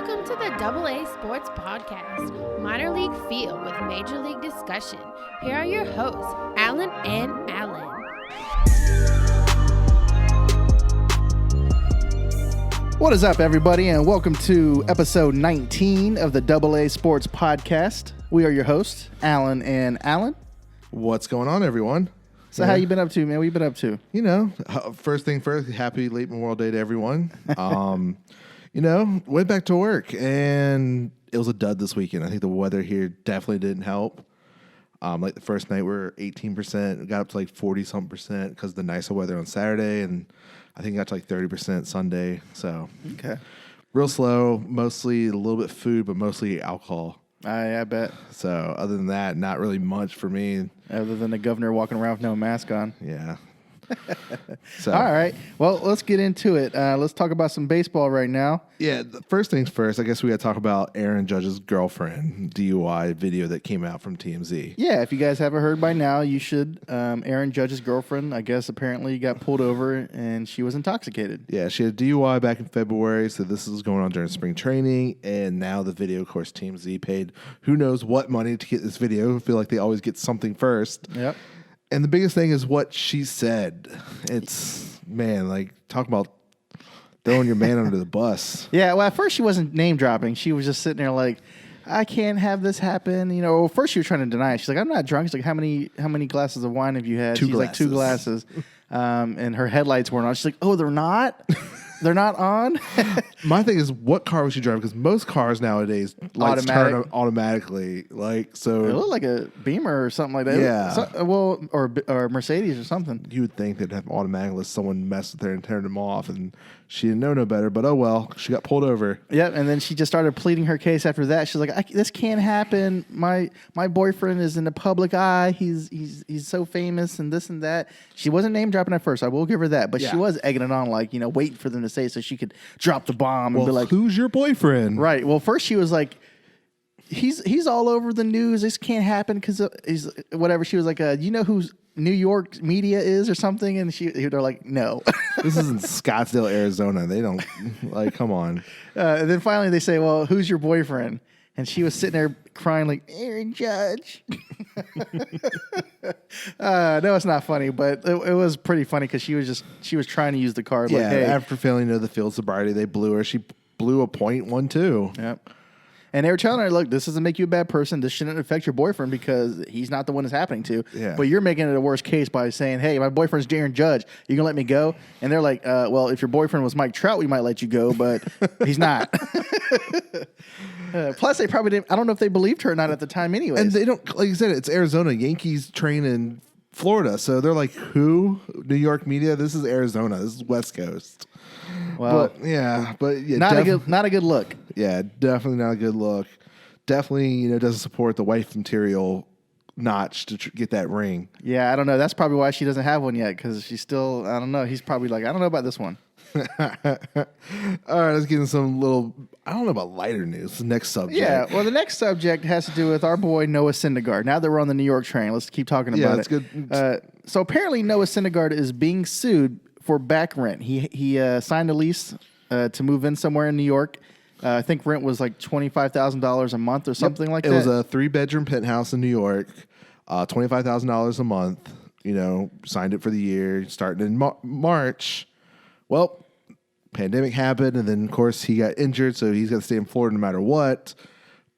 Welcome to the AA Sports Podcast, minor league feel with major league discussion. Here are your hosts, Alan and Alan. What is up, everybody, and welcome to episode 19 of the AA Sports Podcast. We are your hosts, Alan and Alan. What's going on, everyone? So how you been up to, man? What you been up to? You know, first thing first, happy late Memorial Day to everyone. Went back to work, and it was a dud this weekend. I think the weather here definitely didn't help. Like the first night, we were 18%. Got up to like 40-something% because of the nicer weather on Saturday, and I think got to like 30% Sunday. So, Okay. real slow, mostly a little bit food, but mostly alcohol. I bet. So, other than that, not really much for me. Other than the governor walking around with no mask on. Yeah. So, All right. Well, let's get into it. Let's talk about some baseball right now. Yeah, the first things first, I guess we got to talk about Aaron Judge's girlfriend DUI video that came out from TMZ. Yeah, if you guys haven't heard by now, you should. Aaron Judge's girlfriend, I guess, apparently got pulled over and she was intoxicated. Yeah, she had DUI back in February, so this is going on during spring training, and now the video, of course, TMZ paid who knows what money to get this video. I feel like they always get something first. Yep. And the biggest thing is what she said. It's, man, like, talk about throwing your man under the bus. Yeah, well, at first she wasn't name dropping. She was just sitting there like, I can't have this happen. You know, first she was trying to deny it. She's like, I'm not drunk. She's like, how many glasses of wine have you had? She's like, 2 glasses. And her headlights weren't on. She's like, oh, they're not? They're not on? My thing is, what car was she driving? Because most cars nowadays lights turn on automatically. Like, so it looked like a Beamer or something like that. Yeah. Or Mercedes or something. You would think they'd have automatic unless someone messed with her and turned them off, and she didn't know no better. But oh well, she got pulled over. Yep, and then she just started pleading her case after that. She's like, this can't happen. My boyfriend is in the public eye. He's so famous and this and that. She wasn't name dropping at first. I will give her that, but she was egging it on, like, waiting for them to say it so she could drop the bomb and be like, who's your boyfriend? Right. Well, first she was like, he's all over the news. This can't happen because he's whatever. She was like, you know who New York media is or something? And they're like, no. This is in Scottsdale, Arizona. They don't, like, come on. And then finally they say, well, who's your boyfriend? And she was sitting there crying like, Aaron Judge. No, it's not funny, but it was pretty funny because she was trying to use the card. Yeah, like, hey. after failing the field sobriety, they blew her. She blew a .12. Yep. And they were telling her, look, this doesn't make you a bad person. This shouldn't affect your boyfriend because he's not the one it's happening to. Yeah. But you're making it a worse case by saying, hey, my boyfriend's Aaron Judge. You going to let me go? And they're like, well, if your boyfriend was Mike Trout, we might let you go, but he's not. Plus, they probably didn't. I don't know if they believed her or not at the time anyways. And they don't, like you said, it's Arizona. Yankees train in Florida. So they're like, who? New York media? This is Arizona. This is West Coast. Well, not a good look. Yeah, definitely not a good look. Definitely, doesn't support the wife material notch to get that ring. Yeah, I don't know. That's probably why she doesn't have one yet because she's still, I don't know. He's probably like, I don't know about this one. All right, let's get into some little, I don't know about lighter news. The next subject. Yeah, well, the next subject has to do with our boy Noah Syndergaard. Now that we're on the New York train, let's keep talking about that's it. Good. So apparently Noah Syndergaard is being sued for back rent. He signed a lease to move in somewhere in New York. I think rent was like $25,000 a month or something like that. It was a 3-bedroom penthouse in New York, $25,000 a month. Signed it for the year, starting in March. Well, pandemic happened, and then, of course, he got injured, so he's got to stay in Florida no matter what.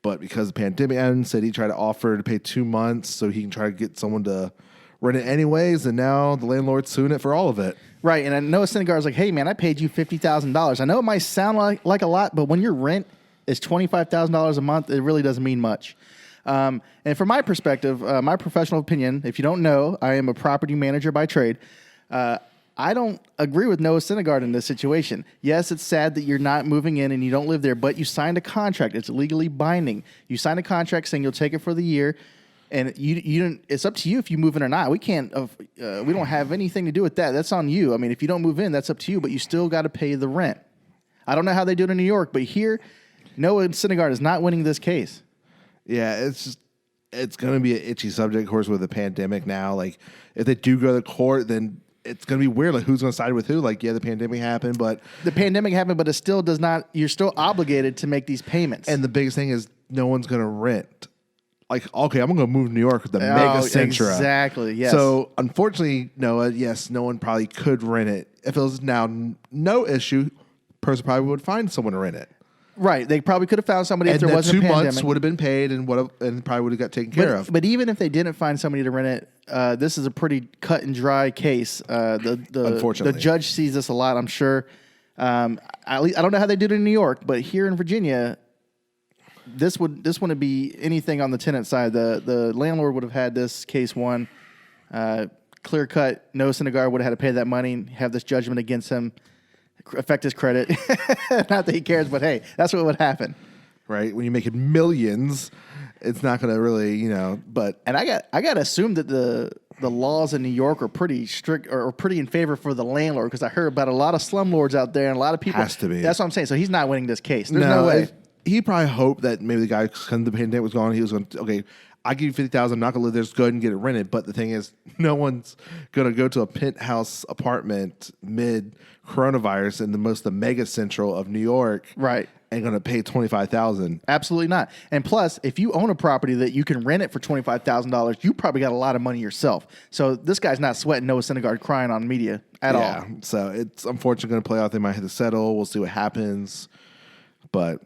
But because the pandemic happened, said he tried to offer to pay 2 months so he can try to get someone to rent it anyways, and now the landlord's suing it for all of it. Right, and I know Syndergaard's like, hey, man, I paid you $50,000. I know it might sound like a lot, but when your rent is $25,000 a month, it really doesn't mean much. And from my perspective, my professional opinion, if you don't know, I am a property manager by trade. I don't agree with Noah Syndergaard in this situation. Yes, it's sad that you're not moving in and you don't live there, but you signed a contract. It's legally binding. You signed a contract saying you'll take it for the year. And you don't. It's up to you if you move in or not. We can't. We don't have anything to do with that. That's on you. I mean, if you don't move in, that's up to you. But you still got to pay the rent. I don't know how they do it in New York, but here, Noah Syndergaard is not winning this case. Yeah, it's going to be an itchy subject, of course, with the pandemic now. Like, if they do go to court, then it's going to be weird. Like, who's going to side with who? Like, yeah, the pandemic happened, but it still does not. You're still obligated to make these payments. And the biggest thing is no one's going to rent. Like, okay, I'm going to move to New York with the Mega Centra. Exactly, yes. So, unfortunately, Noah, yes, no one probably could rent it. If it was now no issue, person probably would find someone to rent it. Right. They probably could have found somebody if there wasn't a pandemic. 2 months would have been paid and probably would have got taken care of. But even if they didn't find somebody to rent it, this is a pretty cut and dry case. Unfortunately. The judge sees this a lot, I'm sure. At least, I don't know how they did it in New York, but here in Virginia, this wouldn't be anything on the tenant side. The landlord would have had this case won, clear cut. No Syndergaard would have had to pay that money, have this judgment against him, affect his credit. Not that he cares, but hey, that's what would happen. Right? When you're making millions, it's not going to really, but. And I got to assume that the laws in New York are pretty strict or pretty in favor for the landlord, because I heard about a lot of slumlords out there and a lot of people. Has to be. That's what I'm saying. So he's not winning this case. There's no way. He probably hoped that maybe the guy, because the pandemic was gone, he was going to, okay, I give you $50,000, I'm not going to live there, just go ahead and get it rented. But the thing is, no one's going to go to a penthouse apartment mid-coronavirus in the mega central of New York. Right. And going to pay $25,000. Absolutely not. And plus, if you own a property that you can rent it for $25,000, you probably got a lot of money yourself. So this guy's not sweating Noah Syndergaard crying on media at all. So it's unfortunately going to play out. They might have to settle. We'll see what happens. But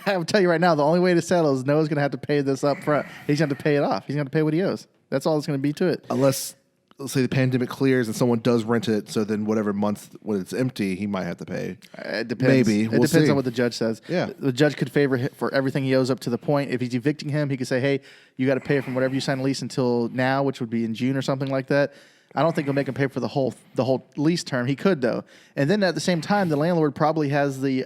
I'll tell you right now, the only way to settle is Noah's going to have to pay this up front. He's going to have to pay it off. He's going to pay what he owes. That's all it's going to be to it. Unless, let's say, the pandemic clears and someone does rent it, so then whatever month when it's empty, he might have to pay. It depends. Maybe. It depends see. on what the judge says. Yeah. The judge could favor him for everything he owes up to the point. If he's evicting him, he could say, hey, you got to pay from whatever you signed a lease until now, which would be in June or something like that. I don't think he'll make him pay for the whole lease term. He could, though. And then at the same time, the landlord probably has the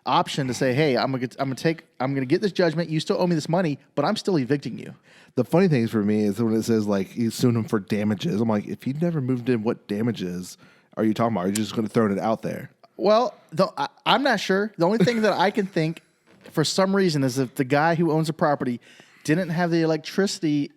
option to say, hey, I'm gonna get this judgment. You still owe me this money, but I'm still evicting you. The funny thing for me is when it says like he's suing him for damages. I'm like, if he never moved in, what damages are you talking about? Are you just going to throw it out there? Well, I'm not sure. The only thing that I can think for some reason is if the guy who owns the property didn't have the electricity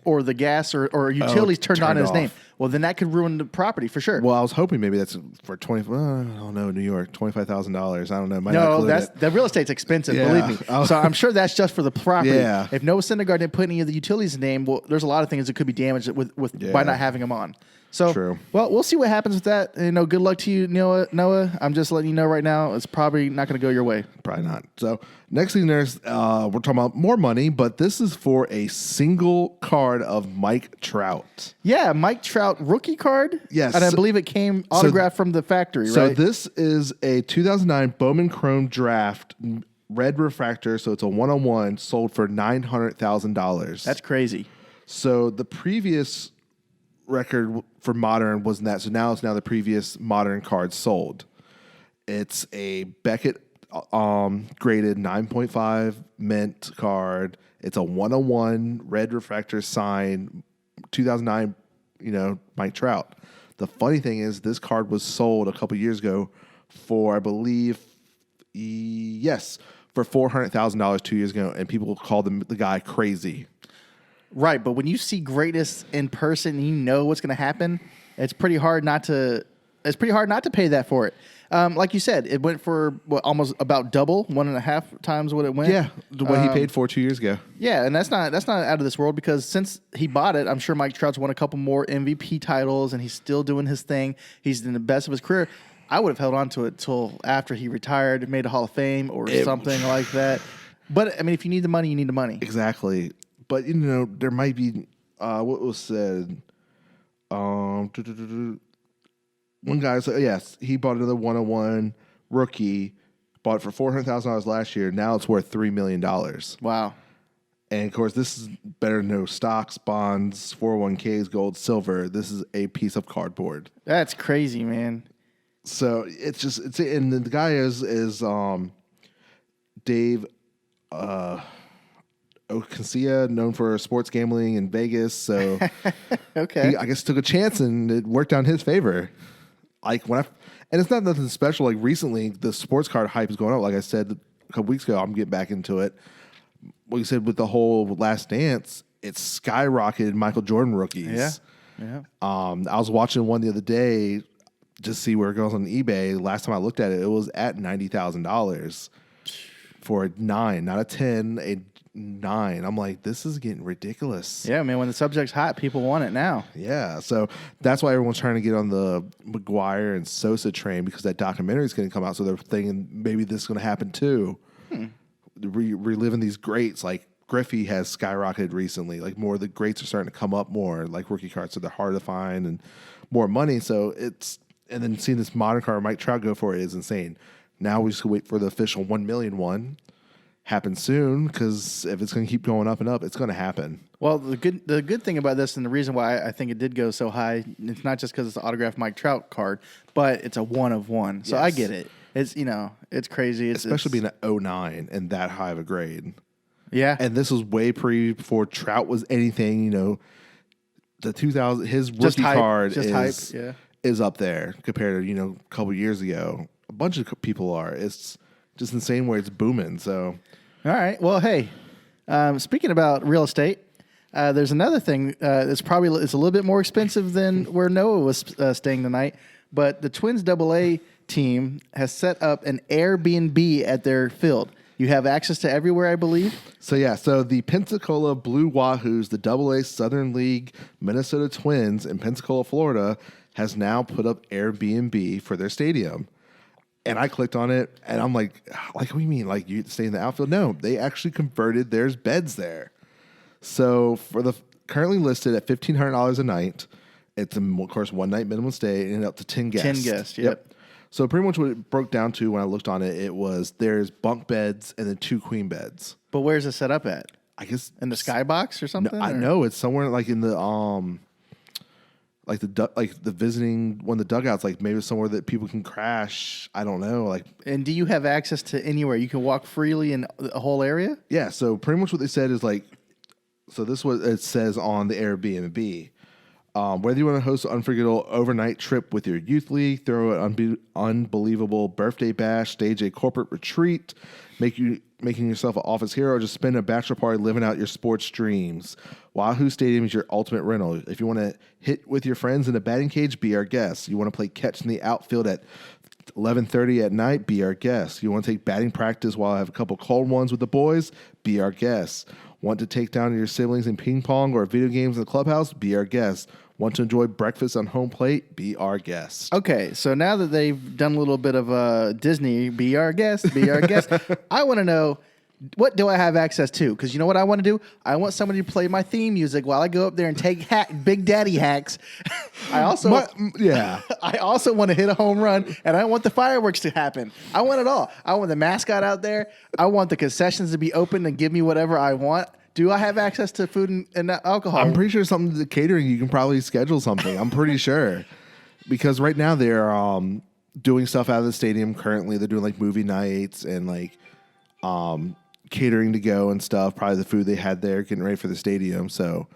or the gas or utilities turned on in his name. Well, then that could ruin the property for sure. Well, I was hoping maybe that's for I don't know, New York, $25,000. I don't know. No, the real estate's expensive. Yeah. Believe me. So I'm sure that's just for the property. Yeah. If Noah Syndergaard didn't put any of the utilities name, well, there's a lot of things that could be damaged by not having them on. So, true. Well, we'll see what happens with that. Good luck to you, Noah. I'm just letting you know right now, it's probably not going to go your way. Probably not. So next thing there's, we're talking about more money, but this is for a single card of Mike Trout. Yeah, Mike Trout rookie card. Yes. And I believe it came autographed from the factory, right? So this is a 2009 Bowman Chrome Draft red refractor. So it's a 1-on-1 sold for $900,000. That's crazy. So the previous record for modern wasn't that. So now it's the previous modern card sold. It's a Beckett graded 9.5 mint card. It's a 1-on-1 red refractor sign 2009, Mike Trout. The funny thing is this card was sold a couple years ago for, I believe, for $400,000 2 years ago, and people called the guy crazy. Right, but when you see greatness in person, you know what's going to happen. It's pretty hard not to pay that for it. Like you said, it went for almost about double, 1.5 times what it went. Yeah, what he paid for 2 years ago. Yeah, and that's not out of this world, because since he bought it, I'm sure Mike Trout's won a couple more MVP titles, and he's still doing his thing. He's in the best of his career. I would have held on to it till after he retired, made a Hall of Fame or something like that. But I mean, if you need the money, you need the money. Exactly. But there might be what was said. One guy said, yes, he bought another 1-on-1 rookie, bought it for $400,000 last year. Now it's worth $3 million. Wow. And of course, this is better than no stocks, bonds, 401ks, gold, silver. This is a piece of cardboard. That's crazy, man. So and the guy is Dave Ocancia, known for sports gambling in Vegas. So okay, he, I guess, took a chance and it worked out in his favor. And it's not nothing special. Like recently, the sports card hype is going up. Like I said a couple weeks ago, I'm getting back into it. What you said with the whole Last Dance, it's skyrocketed Michael Jordan rookies. Yeah. Yeah. I was watching one the other day just see where it goes on eBay. Last time I looked at it, it was at $90,000 for a 9, not a 10, a 9. I'm like, this is getting ridiculous. Yeah, man. When the subject's hot, people want it now. Yeah, so that's why everyone's trying to get on the McGuire and Sosa train because that documentary is going to come out. So they're thinking maybe this is going to happen too. Reliving these greats like Griffey has skyrocketed recently. Like more of the greats are starting to come up more, like rookie cards, so they're hard to find and more money. So and then seeing this modern card Mike Trout go for it is insane. Now we just wait for the official 1 million one. Happen soon, because if it's going to keep going up and up, it's going to happen. Well, the good thing about this, and the reason why I think it did go so high, it's not just because it's an autographed Mike Trout card, but it's a 1 of 1. So I get it. It's it's crazy. Especially being an 09 and that high of a grade. Yeah, and this was way before Trout was anything. The 2000 his rookie card is up there compared to a couple years ago. A bunch of people are. It's just insane where it's booming. So. All right. Well, hey, speaking about real estate, there's another thing it's a little bit more expensive than where Noah was staying tonight, but the Twins AA team has set up an Airbnb at their field. You have access to everywhere, I believe. So the Pensacola Blue Wahoos, the AA Southern League Minnesota Twins in Pensacola, Florida, has now put up Airbnb for their stadium. And I clicked on it, and I'm like, what do you mean? Like, you stay in the outfield? No, they actually converted there's beds there. So for the currently listed at $1,500 a night, it's of course 1 night minimum stay and up to 10 guests. 10 guests, yep. So pretty much what it broke down to when I looked on it, it was there's bunk beds and then 2 queen beds. But where's it set up at? I guess in the skybox or something. No, I know it's somewhere like in the like the visiting one of the dugouts, like maybe somewhere that people can crash. I don't know. And do you have access to anywhere? You can walk freely in the whole area? Yeah. So pretty much what they said is so this is what it says on the Airbnb. Whether you want to host an unforgettable overnight trip with your youth league, throw an unbelievable birthday bash, stage a corporate retreat, making yourself an office hero, or just spend a bachelor party living out your sports dreams, Wahoo Stadium is your ultimate rental. If you want to hit with your friends in a batting cage, be our guest. You want to play catch in the outfield at 11:30 at night, be our guest. You want to take batting practice while I have a couple cold ones with the boys, be our guest. Want to take down your siblings in ping pong or video games in the clubhouse, be our guest. Want to enjoy breakfast on home plate? Be our guest. Okay, so now that they've done a little bit of Disney, be our guest, be our guest, I want to know, what do I have access to? Because you know what I want to do? I want somebody to play my theme music while I go up there and take Big Daddy hacks. I also want to hit a home run, and I want the fireworks to happen. I want it all. I want the mascot out there. I want the concessions to be open and give me whatever I want. Do I have access to food and alcohol? I'm pretty sure something to the catering, you can probably schedule something. I'm pretty sure. Because right now they're doing stuff out of the stadium currently. They're doing like movie nights and like catering to go and stuff. Probably the food they had there getting ready for the stadium. So,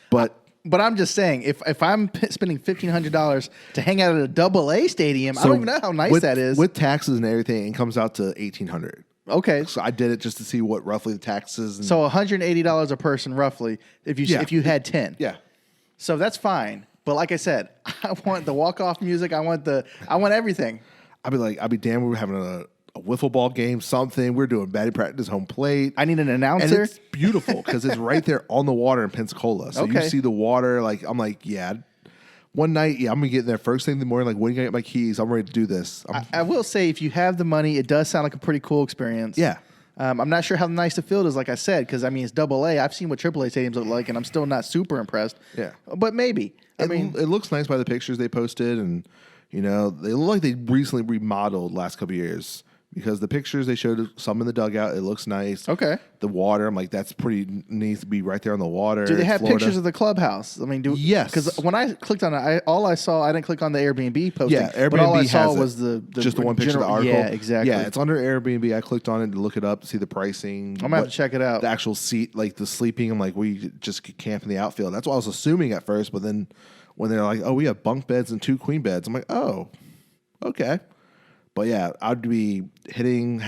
but I'm just saying, if I'm spending $1,500 to hang out at a AA stadium, I don't even know how nice that is. With taxes and everything, it comes out to $1,800. Okay, so I did it just to see what roughly the taxes. So $180 a person, roughly, if you had 10. Yeah. So that's fine. But like I said, I want the walk-off music. I want everything. I'd be damned. We're having a wiffle ball game, something. We're doing batting practice, home plate. I need an announcer. And it's beautiful because it's right there on the water in Pensacola. So you see the water. I'm like, yeah. One night, I'm going to get there first thing in the morning, like, when can I get my keys? I'm ready to do this. I will say, if you have the money, it does sound like a pretty cool experience. Yeah. I'm not sure how nice the field is, like I said, because, it's AA. I've seen what AAA stadiums look like, and I'm still not super impressed. Yeah. But maybe. It looks nice by the pictures they posted, and, they look like they recently remodeled last couple of years. Because the pictures they showed, some in the dugout, it looks nice. Okay. The water, I'm like, that's pretty neat to be right there on the water. Do they have pictures of the clubhouse? Yes. Because when I clicked on it, I didn't click on the Airbnb posting. Yeah, Airbnb but all I saw has was just the one picture of the article. Yeah, exactly. Yeah, it's under Airbnb. I clicked on it to look it up, to see the pricing. I'm going to have to check it out. The actual seat, like the sleeping, I'm like, we just could camp in the outfield. That's what I was assuming at first, but then when they're like, oh, we have bunk beds and 2 queen beds, I'm like, oh, okay. But yeah, I'd be having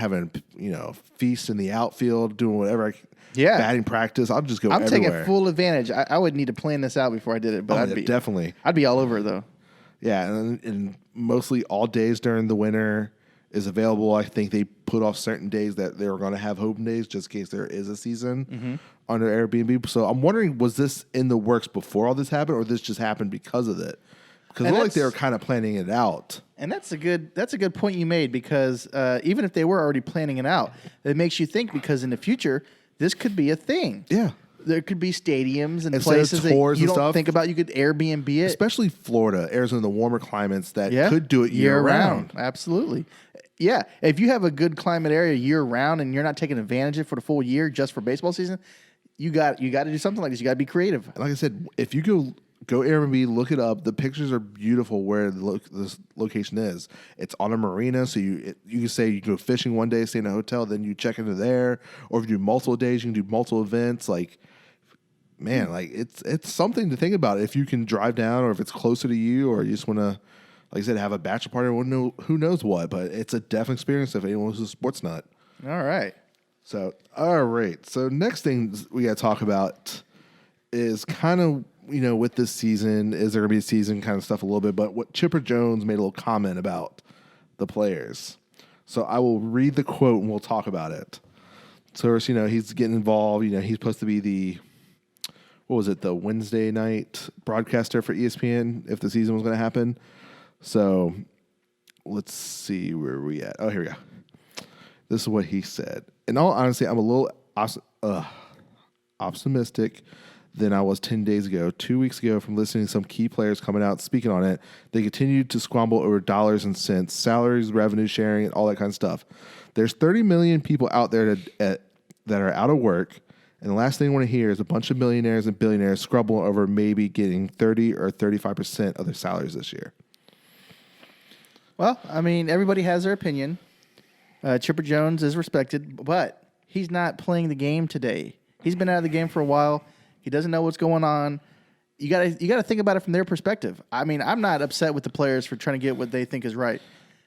feast in the outfield, doing whatever. batting practice. I'll just go I'm everywhere. taking full advantage. I would need to plan this out before I did it, but definitely. I'd be all over it, though. Yeah, and mostly all days during the winter is available. I think they put off certain days that they were going to have open days just in case there is a season under Airbnb. So I'm wondering, was this in the works before all this happened, or this just happened because of it? Because it looked like they were kind of planning it out. And that's a good point you made, because even if they were already planning it out, it makes you think, because in the future this could be a thing. Yeah. There could be stadiums and Instead places of tours that you and don't stuff, think about. You could Airbnb it. Especially Florida, Arizona, the warmer climates that could do it year round. Absolutely. Yeah. If you have a good climate area year round and you're not taking advantage of it for the full year just for baseball season, you got to do something like this. You got to be creative. Like I said, if you go Airbnb, look it up. The pictures are beautiful where this location is. It's on a marina, so you can say you go fishing one day, stay in a hotel, then you check into there. Or if you do multiple days, you can do multiple events. Like, man, like it's something to think about if you can drive down, or if it's closer to you, or you just want to, like I said, have a bachelor party, or who knows what. But it's a definite experience if anyone who's a sports nut. All right. So next thing we got to talk about is kind of, with this season, is there going to be a season kind of stuff a little bit, but what Chipper Jones made a little comment about the players. So I will read the quote and we'll talk about it. So first, he's getting involved. He's supposed to be the Wednesday night broadcaster for ESPN if the season was going to happen. So let's see where we at. Oh, here we go. This is what he said. In all honesty, I'm a little optimistic than I was 10 days ago. 2 weeks ago, from listening to some key players coming out speaking on it, they continued to squabble over dollars and cents, salaries, revenue sharing, and all that kind of stuff. There's 30 million people out there that are out of work, and the last thing I want to hear is a bunch of millionaires and billionaires scrubbling over maybe getting 30 or 35% of their salaries this year. Well, I mean, everybody has their opinion. Chipper Jones is respected, but he's not playing the game today. He's been out of the game for a while. He doesn't know what's going on. You gotta think about it from their perspective. I mean, I'm not upset with the players for trying to get what they think is right.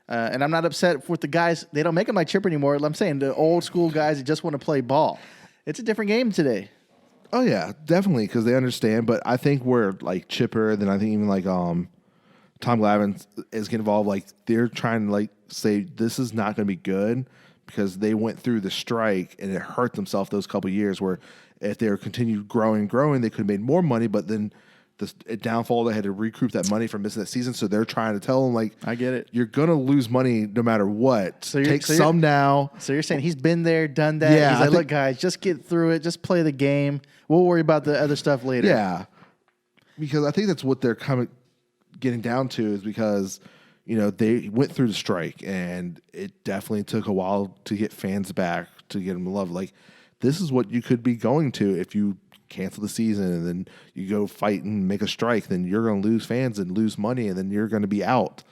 And I'm not upset with the guys. They don't make them like Chipper anymore. I'm saying the old school guys that just want to play ball. It's a different game today. Oh, yeah, definitely, because they understand. But I think where, like, Chipper, then I think even, like, Tom Glavine is getting involved. Like, they're trying to, like, say this is not going to be good because they went through the strike and it hurt themselves those couple of years where if they were continued growing, they could have made more money, but then the downfall, they had to recoup that money from missing that season. So they're trying to tell them, like, I get it. You're going to lose money no matter what. So take some now. So you're saying he's been there, done that. Yeah, he's like, look, guys, just get through it. Just play the game. We'll worry about the other stuff later. Yeah. Because I think that's what they're getting down to is because, they went through the strike and it definitely took a while to get fans back, to get them to love. Like, this is what you could be going to if you cancel the season and then you go fight and make a strike, then you're going to lose fans and lose money and then you're going to be out.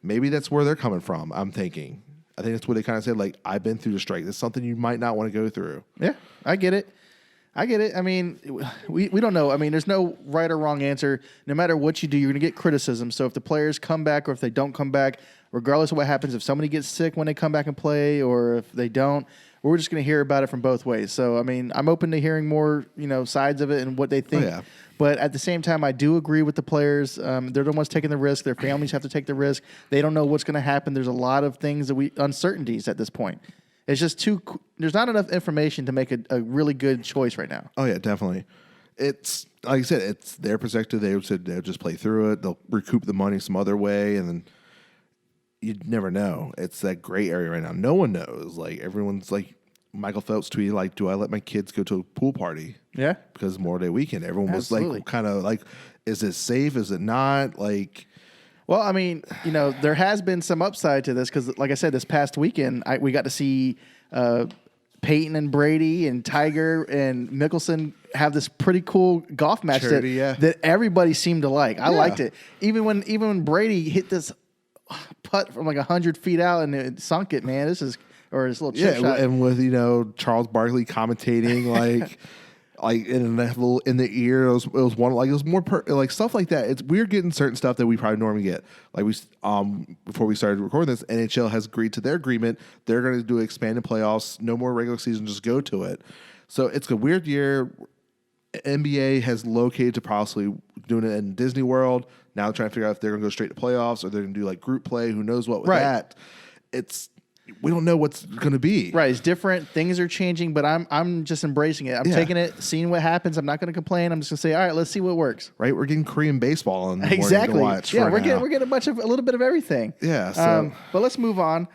Maybe that's where they're coming from, I'm thinking. I think that's what they kind of said, like, I've been through the strike. That's something you might not want to go through. Yeah, I get it. I mean, we don't know. I mean, there's no right or wrong answer. No matter what you do, you're going to get criticism. So if the players come back or if they don't come back, regardless of what happens, if somebody gets sick when they come back and play or if they don't, we're just going to hear about it from both ways. So, I mean, I'm open to hearing more, sides of it and what they think. Oh, yeah. But at the same time, I do agree with the players. They're the ones taking the risk. Their families have to take the risk. They don't know what's going to happen. There's a lot of things uncertainties at this point. It's just there's not enough information to make a really good choice right now. Oh, yeah, definitely. It's, like I said, it's their perspective. They said they'll just play through it. They'll recoup the money some other way, and then you'd never know. It's that gray area right now. No one knows. Like, everyone's like, Michael Phelps tweeted, like, do I let my kids go to a pool party? Yeah. Because it's Memorial Day weekend. Everyone Absolutely. was like, kind of like, is it safe? Is it not? Like, well, I mean, there has been some upside to this because, like I said, this past weekend, we got to see Peyton and Brady and Tiger and Mickelson have this pretty cool golf match that everybody seemed to like. I liked it. Even when Brady hit this putt from like 100 feet out and it sunk it, man, this little chip shot. And with, Charles Barkley commentating, like, like in the ear, it was one, like, it was more like stuff like that. We're getting certain stuff that we probably normally get. Like, before we started recording this, NHL has agreed to their agreement. They're going to do expanded playoffs, no more regular season, just go to it. So it's a weird year. NBA has located to possibly doing it in Disney World. Now they're trying to figure out if they're going to go straight to playoffs or they're going to do like group play. Who knows what with that? We don't know what's going to be. Right, it's different. Things are changing, but I'm just embracing it. I'm taking it, seeing what happens. I'm not going to complain. I'm just going to say, all right, let's see what works. Right, we're getting Korean baseball in the morning Exactly. to watch. Yeah, we're getting a little bit of everything. Yeah. So, but let's move on.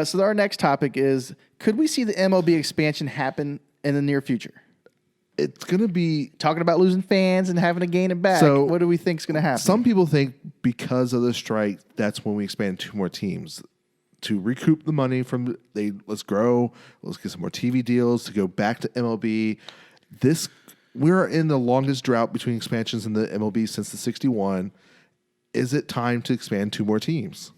So our next topic is: could we see the MLB expansion happen in the near future? it's going to be Talking about losing fans and having to gain it back. So, what do we think is going to happen? Some people think because of the strike, that's when we expand 2 more teams to recoup the money from let's grow, let's get some more TV deals to go back to MLB. We're in the longest drought between expansions in the MLB since the 61. Is it time to expand 2 more teams?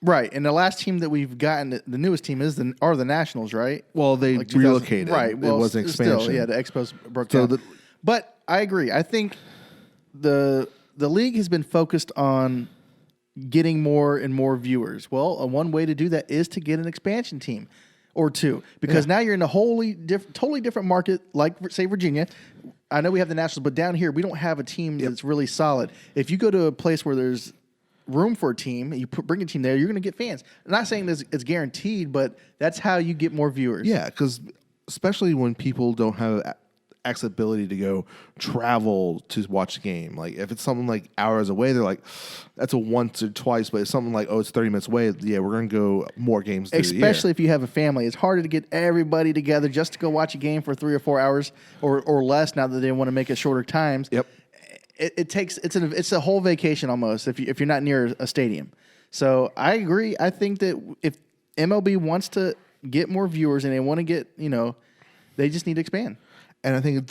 Right, and the last team that we've gotten, the newest team are the Nationals, right? Well, they Like relocated. Right, well, it wasn't expansion. Still, yeah, the Expos broke down. But I agree. I think the league has been focused on getting more and more viewers. Well, one way to do that is to get an expansion team or 2, because now you're in a totally different market, like say Virginia. I know we have the Nationals, but down here we don't have a team that's really solid. If you go to a place where there's room for a team, you bring a team there, you're going to get fans. I'm not saying it's guaranteed, but that's how you get more viewers. Yeah, because especially when people don't have accessibility to go travel to watch the game. Like if it's something like hours away, they're like, that's a once or twice. But it's something like, it's 30 minutes away. Yeah, we're going to go more games. Especially if you have a family, it's harder to get everybody together just to go watch a game for 3 or 4 hours or less. Now that they want to make it shorter times. Yep. It's a whole vacation almost if you're not near a stadium. So I agree. I think that if MLB wants to get more viewers and they want to get, they just need to expand. And I think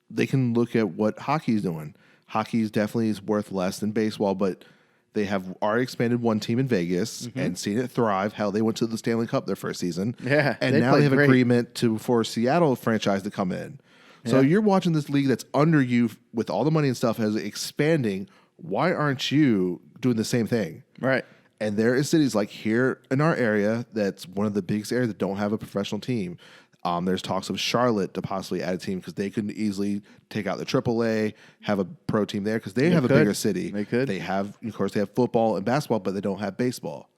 they can look at what hockey's doing. Hockey definitely is worth less than baseball, but they have already expanded one team in Vegas and seen it thrive. How they went to the Stanley Cup their first season. Yeah, and now they have agreement for Seattle franchise to come in. So you're watching this league that's under you with all the money and stuff as expanding. Why aren't you doing the same thing? Right. And there is cities like here in our area that's one of the biggest areas that don't have a professional team. There's talks of Charlotte to possibly add a team because they could easily take out the AAA, have a pro team there because they have a bigger city. They could. They have, of course, they have football and basketball, but they don't have baseball.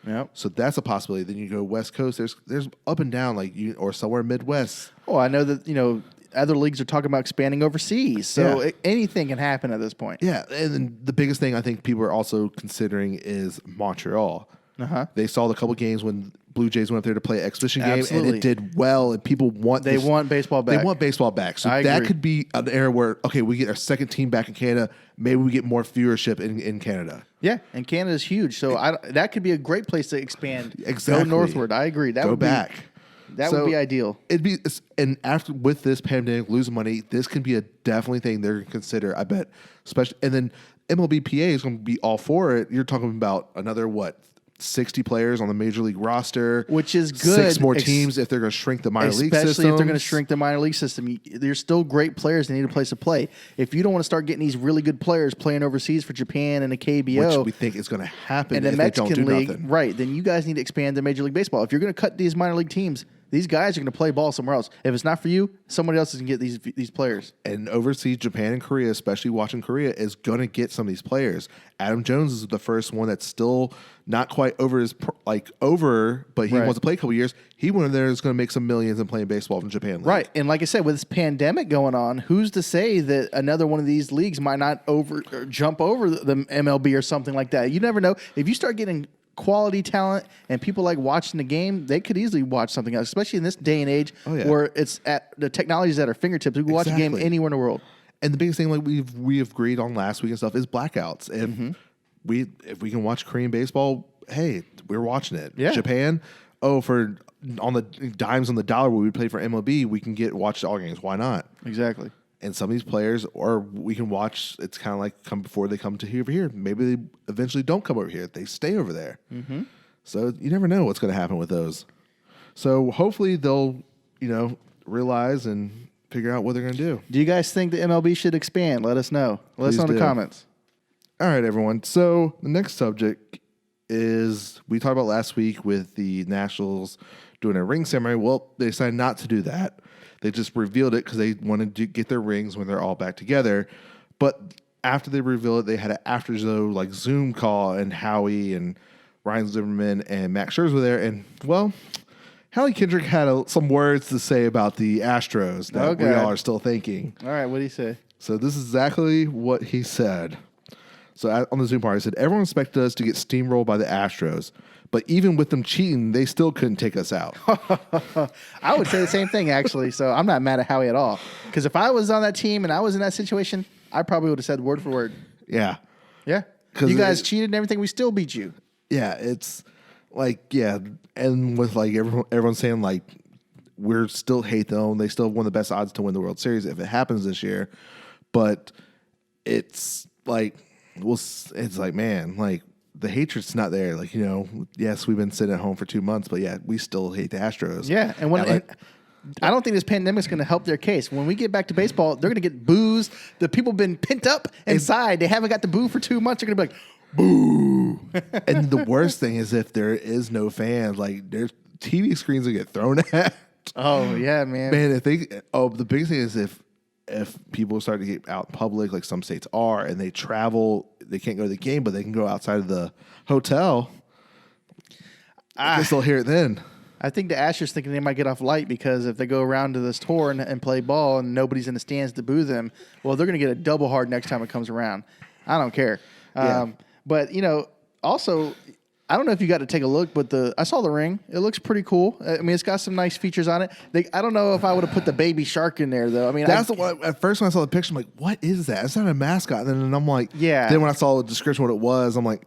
Yep. So that's a possibility. Then you go West Coast. There's up and down or somewhere Midwest. Oh, I know that other leagues are talking about expanding overseas, so anything can happen at this point. Yeah, and then the biggest thing I think people are also considering is Montreal. They saw the couple games when Blue Jays went up there to play an exhibition game, and it did well, and people want baseball back. They want baseball back. So that could be an era where, we get our second team back in Canada. Maybe we get more viewership in Canada. Yeah, and Canada's huge, so that could be a great place to expand. Exactly. Go northward. I agree. That would back. That would be ideal. And after with this pandemic, losing money, this can be a definitely thing they're going to consider. I bet, especially, and then MLBPA is going to be all for it. You're talking about another 60 players on the major league roster, which is good. 6 more teams if they're going to shrink the minor league system. Especially if they're going to shrink the minor league system. There's still great players that need a place to play. If you don't want to start getting these really good players playing overseas for Japan and the KBO, which we think is going to happen and the if Mexican they don't do league, nothing. right? Then you guys need to expand the Major League Baseball. If you're going to cut these minor league teams, these guys are going to play ball somewhere else. If it's not for you, somebody else is going to get these players. And overseas, Japan and Korea, especially watching Korea, is going to get some of these players. Adam Jones is the first one that's still not quite over but he wants to play a couple years. He went in there is going to make some millions and playing baseball from Japan League. Right. And like I said, with this pandemic going on, who's to say that another one of these leagues might not jump over the MLB or something like that? You never know. If you start getting quality talent and people like watching the game, they could easily watch something else, especially in this day and age where it's at the technologies at our fingertips. We can watch a game anywhere in the world. And the biggest thing, like we agreed on last week and stuff, is blackouts. And if we can watch Korean baseball, hey, we're watching it. Yeah. Japan, for on the dimes on the dollar where we play for MLB, we can watch all games. Why not? Exactly. And some of these players, or we can watch, it's kind of like come before they come to over here. Maybe they eventually don't come over here. They stay over there. Mm-hmm. So you never know what's going to happen with those. So hopefully they'll, realize and figure out what they're going to do. Do you guys think the MLB should expand? Let us know. Let us know in the comments. All right, everyone. So the next subject is we talked about last week with the Nationals doing a ring ceremony. Well, they decided not to do that. They just revealed it because they wanted to get their rings when they're all back together. But after they revealed it, they had an after-show like Zoom call, and Howie and Ryan Zimmerman and Max Scherzer were there. And, well, Howie Kendrick had some words to say about the Astros that we all are still thinking. All right, what did he say? So this is exactly what he said. So on the Zoom party, he said, everyone expected us to get steamrolled by the Astros, but even with them cheating, they still couldn't take us out. I would say the same thing, actually. So I'm not mad at Howie at all. Because if I was on that team and I was in that situation, I probably would have said word for word. Yeah. Yeah. You guys cheated and everything. We still beat you. Yeah. It's like, yeah. And with like everyone saying like, we're still hate them. They still have one of the best odds to win the World Series if it happens this year. But it's like, well, it's like, man, like the hatred's not there. Like, you know, yes, we've been sitting at home for 2 months, but yeah, we still hate the Astros. Yeah. And I don't think this pandemic's going to help their case. When we get back to baseball, they're going to get boos. The people have been pent up inside. They haven't got the boo for 2 months. They're going to be like, boo. And the worst thing is if there is no fans, like their TV screens will get thrown at. Oh, yeah, man. Man, the biggest thing is if people start to get out in public, like some states are, and they travel, they can't go to the game, but they can go outside of the hotel. I guess they'll hear it then. I think the Astros thinking they might get off light because if they go around to this tour and play ball and nobody's in the stands to boo them, well, they're going to get a double hard next time it comes around. I don't care. Yeah. But, you know, also, I don't know if you got to take a look, but I saw the ring. It looks pretty cool. I mean, it's got some nice features on it. I don't know if I would have put the baby shark in there, though. I mean, that's the one. At first, when I saw the picture, I'm like, "What is that? It's not a mascot." And then I'm like, "Yeah." Then when I saw the description, what it was, I'm like,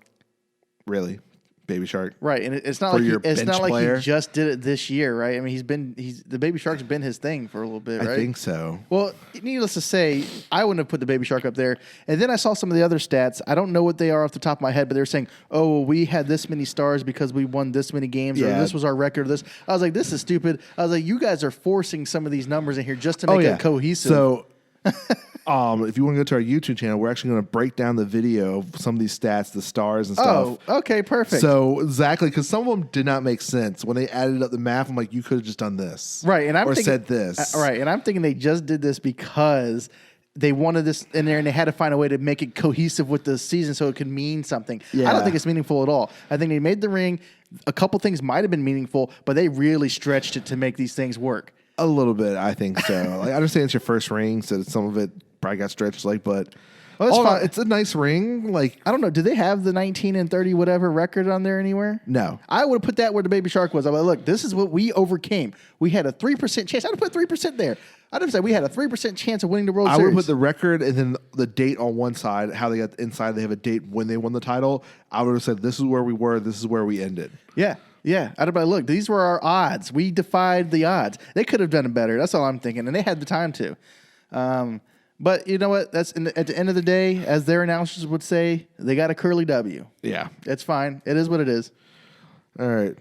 "Really, baby shark?" Right, and it's not like he just did it this year, right? I mean, the baby shark's been his thing for a little bit, right? I think so. Well, needless to say, I wouldn't have put the baby shark up there. And then I saw some of the other stats. I don't know what they are off the top of my head, but they're saying, "Oh, we had this many stars because we won this many games, or this was our record." This, I was like, "This is stupid." I was like, "You guys are forcing some of these numbers in here just to make it cohesive." So. If you want to go to our YouTube channel, we're actually going to break down the video of some of these stats, the stars and stuff. Oh, okay, perfect. So exactly, because some of them did not make sense when they added up the math. I'm like, you could have just done this, right? And said this, right? And I'm thinking they just did this because they wanted this in there, and they had to find a way to make it cohesive with the season so it could mean something. Yeah. I don't think it's meaningful at all. I think they made the ring. A couple things might have been meaningful, but they really stretched it to make these things work. A little bit, I think so. Like, I understand it's your first ring, so some of it probably got stretched, but it's a nice ring. Like, I don't know. Do they have the 19 and 30 whatever record on there anywhere? No. I would have put that where the baby shark was. I'm like, look, this is what we overcame. We had a 3% chance. I would have put 3% there. I'd have said we had a 3% chance of winning the World Series. I would put the record and then the date on one side, how they got inside. They have a date when they won the title. I would have said, this is where we were. This is where we ended. Yeah. Yeah, I'd have been like, look, these were our odds. We defied the odds. They could have done it better. That's all I'm thinking, and they had the time to. But you know what? At the end of the day, as their announcers would say, they got a curly W. Yeah. It's fine. It is what it is. All right.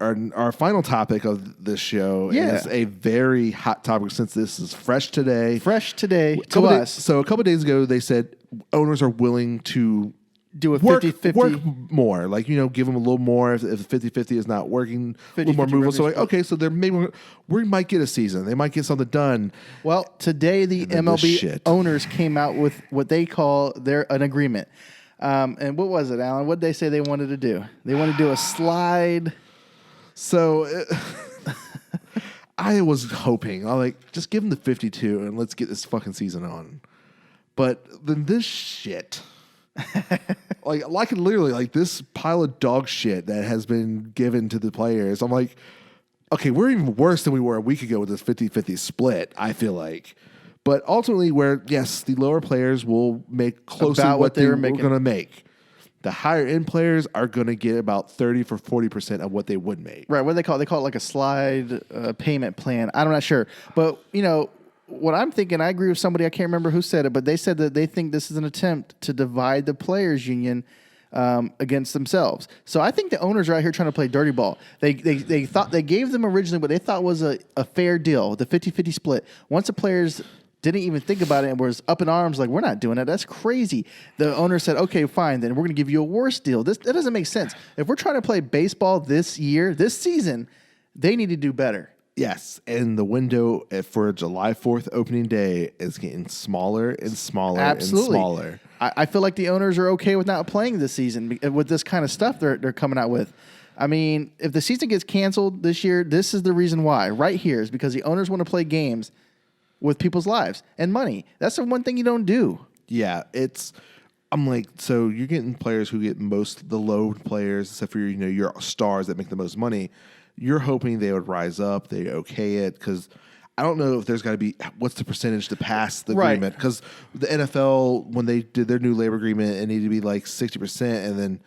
Our final topic of this show is a very hot topic since this is fresh today. Fresh today to us. So a couple of days ago, they said owners are willing to do a 50-50. Work more. Like, you know, give them a little more if 50-50 is not working. 50-50 a little more movable. So, like, okay, so they're maybe we might get a season. They might get something done. Well, today the MLB owners came out with what they call an agreement. And what was it, Alan? What did they say they wanted to do? They wanted to do a slide. So I was hoping, just give them the 52 and let's get this fucking season on. But then this shit... like literally like this pile of dog shit that has been given to the players. I'm like, okay, we're even worse than we were a week ago with this 50-50 split, I feel like. But ultimately, yes, the lower players will make close to what they were going to make. The higher end players are going to get about 30 for 40% of what they would make. Right. What do they call it? They call it like a slide payment plan. I'm not sure. But, you know, what I'm thinking, I agree with somebody, I can't remember who said it, but they said that they think this is an attempt to divide the players' union against themselves. So I think the owners are out here trying to play dirty ball. They thought they gave them originally what they thought was a fair deal, the 50-50 split. Once the players didn't even think about it and was up in arms like, we're not doing that. That's crazy. The owner said, okay, fine, then we're going to give you a worse deal. That doesn't make sense. If we're trying to play baseball this season, They need to do better. Yes, and the window for July 4th opening day is getting smaller and smaller Absolutely. and smaller. I feel like the owners are okay with not playing this season with this kind of stuff they're coming out with. I mean, if the season gets canceled this year, this is the reason why. Right here is because the owners want to play games with people's lives and money. That's the one thing you don't do. Yeah, I'm like, so you're getting players who get the low players, except for your stars that make the most money. You're hoping they would rise up, they okay it, because I don't know if there's got to be what's the percentage to pass the agreement, because the NFL, when they did their new labor agreement, it needed to be like 60%, and then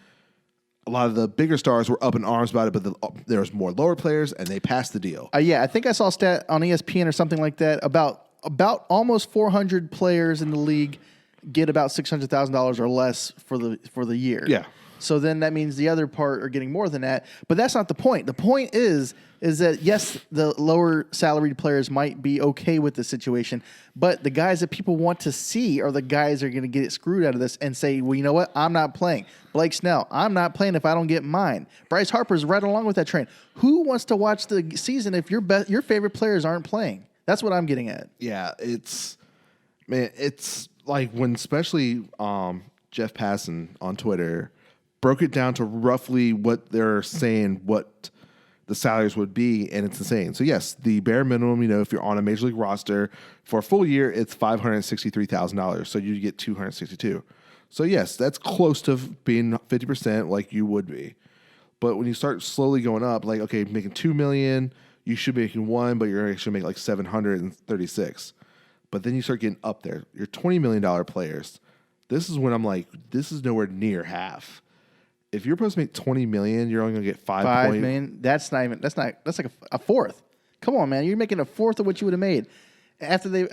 a lot of the bigger stars were up in arms about it, but there was more lower players, and they passed the deal. Yeah, I think I saw a stat on ESPN or something like that about almost 400 players in the league get about $600,000 or less for the year. Yeah. So then that means the other part are getting more than that. But that's not the point. The point is that, yes, the lower salaried players might be okay with the situation, but the guys that people want to see are the guys that are going to get it screwed out of this and say, well, you know what? I'm not playing. Blake Snell, I'm not playing if I don't get mine. Bryce Harper's right along with that train. Who wants to watch the season if your favorite players aren't playing? That's what I'm getting at. Yeah, it's like when especially Jeff Passan on Twitter broke it down to roughly what they're saying, what the salaries would be, and it's insane. So yes, the bare minimum, if you're on a major league roster for a full year, it's $563,000. So you get $262,000. So yes, that's close to being 50% like you would be. But when you start slowly going up, like okay, making $2 million, you should be making $1 million, but you're actually making like $736,000. But then you start getting up there. You're $20 million players. This is when I'm like, this is nowhere near half. If you're supposed to make $20 million, you're only going to get $5 million. That's like a fourth. Come on, man. You're making a fourth of what you would have made after they.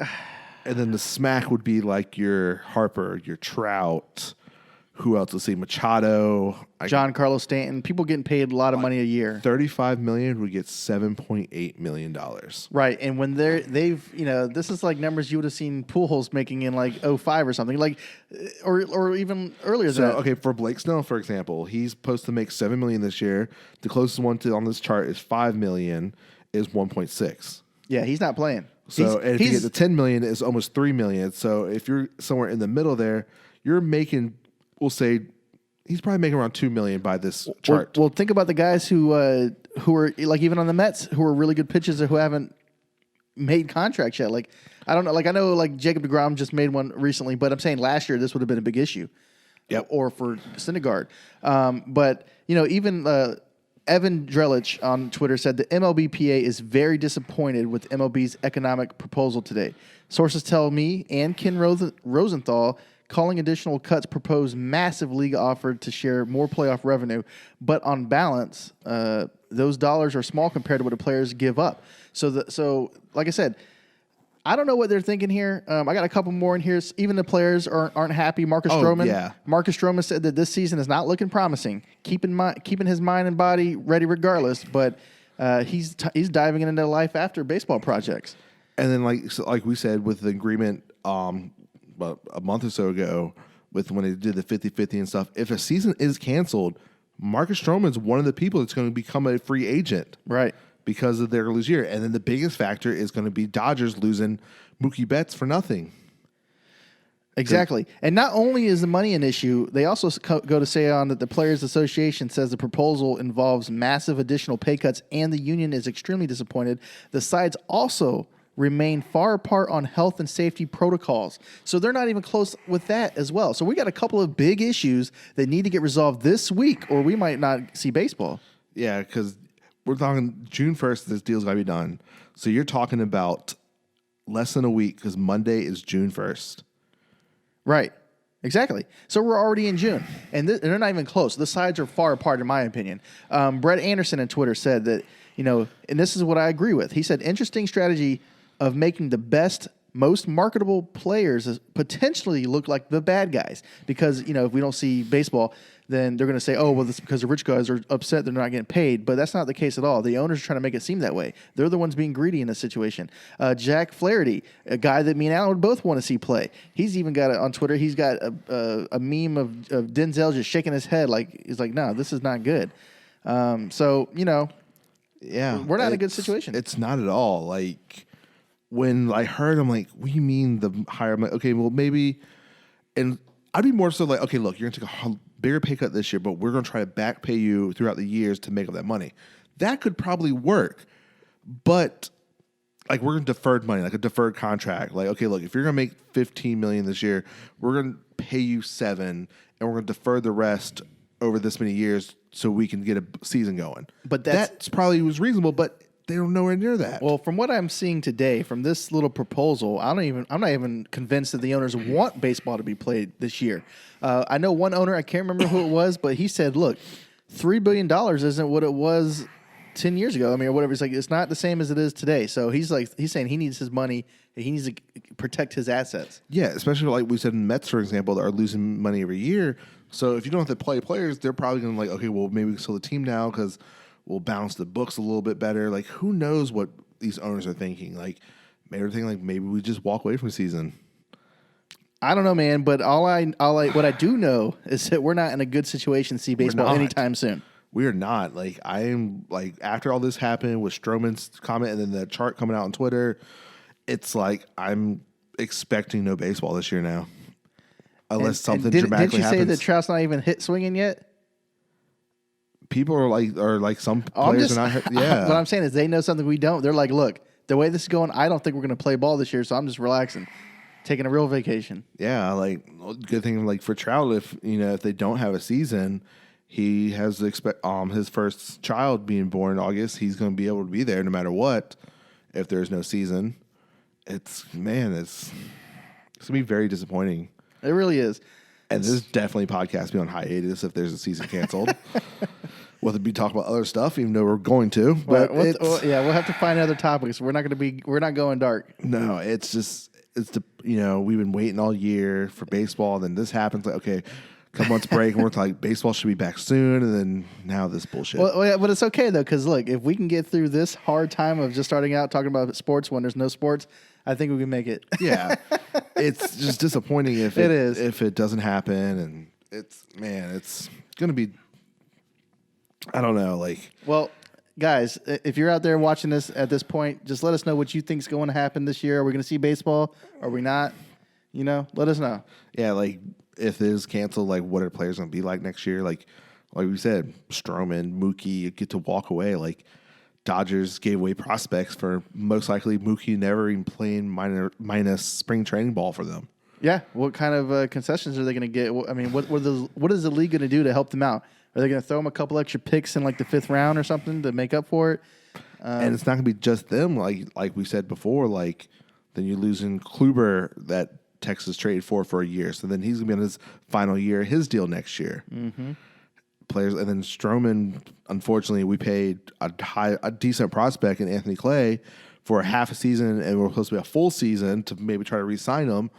And then the smack would be like your Harper, your Trout. Who else? Let's see, Machado, John Carlos Stanton. People getting paid a lot of money a year. $35 million would get $7.8 million. Right, and when they've this is like numbers you would have seen Pujols making in like 2005 or something, like or even earlier than that. Okay, for Blake Snell, for example, he's supposed to make $7 million this year. The closest one on this chart is $5 million, is 1.6. Yeah, he's not playing. So if you get to $10 million, it's almost $3 million. So if you're somewhere in the middle there, you're making. We'll say he's probably making around $2 million by this chart. Well, think about the guys who are like even on the Mets who are really good pitchers who haven't made contracts yet. Like I don't know. Like I know like Jacob deGrom just made one recently, but I'm saying last year this would have been a big issue. Yep. Or for Syndergaard. But even Evan Drellich on Twitter said the MLBPA is very disappointed with MLB's economic proposal today. Sources tell me and Ken Rosenthal calling additional cuts proposed massive league offer to share more playoff revenue, but on balance, those dollars are small compared to what the players give up. So like I said, I don't know what they're thinking here. I got a couple more in here. Even the players aren't happy. Marcus Stroman. Yeah. Marcus Stroman said that this season is not looking promising. Keeping his mind and body ready regardless, but he's diving into life after baseball projects. And then like we said with the agreement. About a month or so ago with when they did the 50-50 and stuff, if a season is canceled, Marcus Stroman's one of the people that's going to become a free agent. Right. Because of their lose year. And then the biggest factor is going to be Dodgers losing Mookie Betts for nothing. Exactly. And not only is the money an issue, they also go to say on that the Players Association says the proposal involves massive additional pay cuts and the union is extremely disappointed. The sides also remain far apart on health and safety protocols. So they're not even close with that as well. So we got a couple of big issues that need to get resolved this week or we might not see baseball. Yeah, because we're talking June 1st, this deal's got to be done. So you're talking about less than a week because Monday is June 1st. Right. Exactly. So we're already in June, and they're not even close. The sides are far apart, in my opinion. Brett Anderson on Twitter said that, and this is what I agree with. He said, interesting strategy of making the best, most marketable players potentially look like the bad guys. Because, if we don't see baseball, then they're going to say, oh, well, this is because the rich guys are upset they're not getting paid. But that's not the case at all. The owners are trying to make it seem that way. They're the ones being greedy in this situation. Jack Flaherty, a guy that me and Alan would both want to see play. He's even got on Twitter, he's got a meme of Denzel just shaking his head like, he's like, no, this is not good. Yeah. We're not in a good situation. It's not at all. Like, when I heard, I'm like, what do you mean the higher? I'm like, okay, well, maybe. And I'd be more so like, okay, look, you're going to take a bigger pay cut this year, but we're going to try to back pay you throughout the years to make up that money. That could probably work. But like, we're going to deferred money, like a deferred contract. Like, okay, look, if you're going to make $15 million this year, we're going to pay you $7 million, and we're going to defer the rest over this many years so we can get a season going. But that's probably was reasonable, but they don't nowhere near that. Well, from what I'm seeing today, from this little proposal, I'm not even convinced that the owners want baseball to be played this year. I know one owner, I can't remember who it was, but he said, look, $3 billion isn't what it was 10 years ago. I mean, or whatever. It's like, it's not the same as it is today. So he's saying he needs his money. He needs to protect his assets. Yeah, especially like we said in Mets, for example, that are losing money every year. So if you don't have to play players, they're probably going to like, okay, well, maybe we can sell the team now because we'll balance the books a little bit better. Like, who knows what these owners are thinking? Like, maybe they're thinking like, maybe we just walk away from the season. I don't know, man. But what I do know is that we're not in a good situation to see baseball anytime soon. We are not. Like, I am like, after all this happened with Stroman's comment and then the chart coming out on Twitter, it's like I'm expecting no baseball this year now, unless something dramatically happens. Did you say that Trout's not even hit swinging yet? People are like some players are not. Yeah, what I'm saying is they know something we don't. They're like, look, the way this is going, I don't think we're going to play ball this year, so I'm just relaxing, taking a real vacation. Yeah, like good thing like for Trout, if they don't have a season, he has to expect his first child being born in August. He's going to be able to be there no matter what. If there's no season, it's gonna be very disappointing. It really is. And this definitely podcast be on hiatus if there's a season canceled. We'll be talking about other stuff, even though we're going to. But we'll have to find other topics. We're not going dark. No, it's we've been waiting all year for baseball, and then this happens. Like, okay, a couple months break, and we're like, baseball should be back soon, and then now this bullshit. Well, yeah, but it's okay though, because look, if we can get through this hard time of just starting out talking about sports when there's no sports, I think we can make it. Yeah, it's just disappointing if it doesn't happen, and it's gonna be. I don't know, like. Well, guys, if you're out there watching this at this point, just let us know what you think's going to happen this year. Are we going to see baseball? Are we not? Let us know. Yeah, like if it is canceled, like what are players going to be like next year? Like we said, Stroman, Mookie get to walk away. Like Dodgers gave away prospects for most likely Mookie never even playing minus spring training ball for them. Yeah, what kind of concessions are they going to get? I mean, what is the league going to do to help them out? Are they going to throw them a couple extra picks in like the 5th round or something to make up for it? And it's not going to be just them, like we said before. Like then you're losing Kluber that Texas traded for a year, so then he's going to be on his final year, his deal next year. Mm-hmm. Players, and then Stroman. Unfortunately, we paid a decent prospect in Anthony Clay for a half a season, and we're supposed to be a full season to maybe try to re-sign him.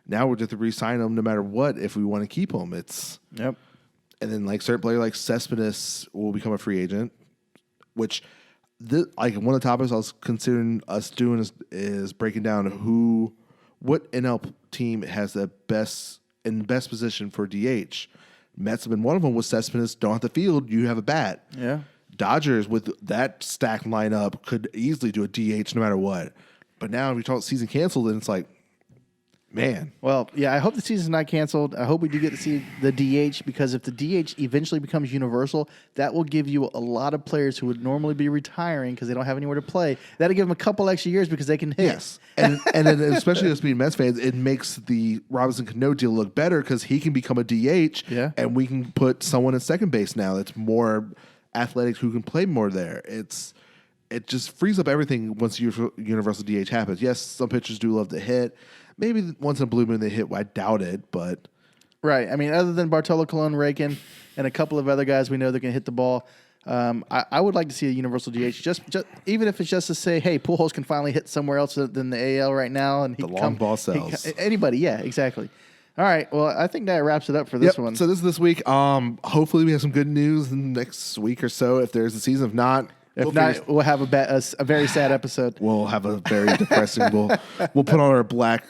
Now we're just to re-sign him no matter what if we want to keep him. Yep. And then like certain player like Cespedes will become a free agent, which like one of the topics I was considering us doing is breaking down what NL team has the best position for DH. Mets have been one of them with Cespedes. Don't have the field, you have a bat. Yeah. Dodgers with that stacked lineup could easily do a DH no matter what. But now if you talk season canceled, then it's like, man. Well, yeah, I hope the season's not canceled. I hope we do get to see the DH, because if the DH eventually becomes universal, that will give you a lot of players who would normally be retiring because they don't have anywhere to play. That'll give them a couple extra years because they can hit. Yes. And then especially as being Mets fans, it makes the Robinson Cano deal look better because he can become a DH, and we can put someone at second base now that's more athletic who can play more there. It just frees up everything once universal DH happens. Yes, some pitchers do love to hit. Maybe once in a blue moon they hit. I doubt it, but right. I mean, other than Bartolo Colon, Rakin, and a couple of other guys we know that can hit the ball, I would like to see a universal DH. Just even if it's just to say, hey, Pujols can finally hit somewhere else than the AL right now, and the long ball sells. Anybody, yeah, exactly. All right. Well, I think that wraps it up for this one. So this week. Hopefully we have some good news in the next week or so. If there's a season, if not, we'll have a very sad episode. We'll have a very depressing. We'll put on our black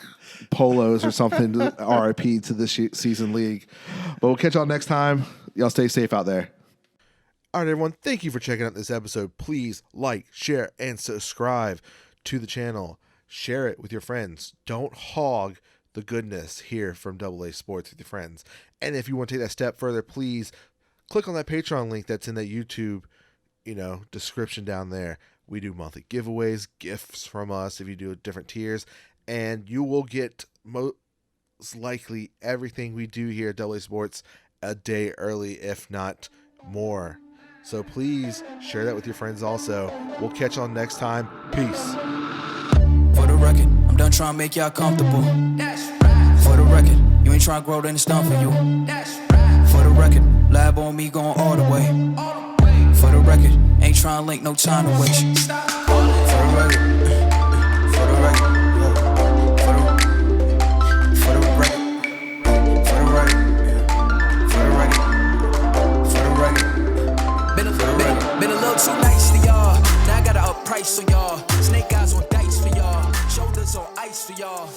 polos or something to RIP to this season league. But we'll catch y'all next time. Y'all stay safe out there. All right, everyone, thank you for checking out this episode. Please like, share, and subscribe to the channel. Share it with your friends. Don't hog the goodness here from AA Sports with your friends. And if you want to take that step further, please click on that Patreon link that's in that YouTube, description down there. We do monthly giveaways, gifts from us if you do different tiers, and you will get most likely everything we do here at AA Sports a day early, if not more. So please share that with your friends also. We'll catch y'all next time. Peace. For the record, I'm done trying to make y'all comfortable. That's right. For the record, you ain't trying to grow, then it's done for you. That's right. For the record, lab on me going all the way. All the way. For the record, ain't trying to link, no time to waste. Stop. For the record, for the record, for the record, for the record, for the record. Been a little too nice to y'all. Now I gotta up price on y'all. Snake eyes on dice for y'all. Shoulders on ice for y'all.